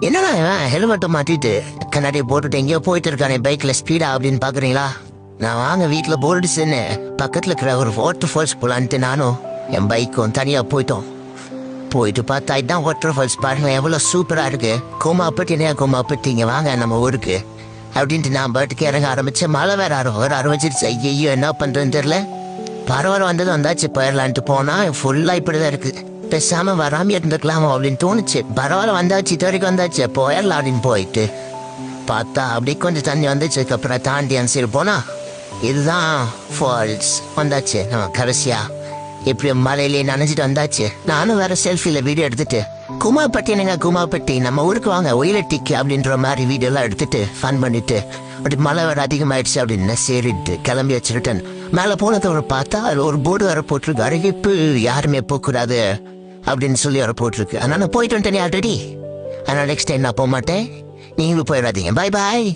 என்னடா இவன் ஹெல்மெட்டை மாட்டிட்டு கண்ணாடியை போட்டுட்டு எங்கேயோ போயிட்டு இருக்கானே பைக்ல ஸ்பீடா அப்படின்னு பாக்குறீங்களா? நான் வாங்க வீட்டுல போர்டுச்சுன்னு பக்கத்துல இருக்கிற ஒரு வாட்டர் ஃபால்ஸ் போலான்ட்டு நானும் என் பைக்கும் தனியா போயிட்டு பார்த்தா இதான் வாட்டர் ஃபால்ஸ் பாருங்க எவ்வளவு சூப்பரா இருக்கு. கோமாப்பட்டி இங்க வாங்க நம்ம ஊருக்கு அப்படின்ட்டு நான் பாட்டுக்கு இறங்க ஆரம்பிச்சேன். மழை வேற ஆரம்பிச்சிருச்சு. ஐயோ என்ன பண்றேன்னு தெரியல. பரவாயில்ல வந்தாச்சு போயிடலான்ட்டு போனா ஃபுல்லா இப்படிதான் இருக்கு. பேசாம வராம இருந்துக்கலாமா அப்படின்னு தோணுச்சு. பரவாயில்ல வந்தாச்சு, இது வரைக்கும் வந்தாச்சு போயிடலாம் அப்படின்னு போயிட்டு பார்த்தா அப்படி கொஞ்சம் தண்ணி வந்துச்சு. அப்புறம் தாண்டி அந்த சைடு போனா இதுதான் ஃபால்ஸ். வந்தாச்சு நம்ம கடைசியா எப்படி மலையிலேயே நனைஞ்சிட்டு வந்தாச்சு. நானும் வேற செல்ஃபில வீடியோ எடுத்துட்டு குமாப்பட்டி நம்ம ஊருக்கு வாங்க ஒயிலட்டிக்கு அப்படின்ற மாதிரி வீடியோ எல்லாம் எடுத்துட்டு ஃபன் பண்ணிட்டு அப்படி மழை வேற அதிகமாயிடுச்சு அப்படின்னு சரிட்டு கிளம்பி வச்சுருட்டேன். மேல போனதோட பார்த்தா ஒரு போர்டு வர போட்டிருக்கு, அறிவிப்பு யாருமே போகக்கூடாது அப்படின்னு சொல்லி வர போட்டிருக்கு. அதனால நான் போயிட்டு வந்துட்டேன் ஆல்ரெடி. அதனால நெக்ஸ்ட் டைம் நான் போக மாட்டேன், நீங்களும் போயிடாதீங்க. பாய்.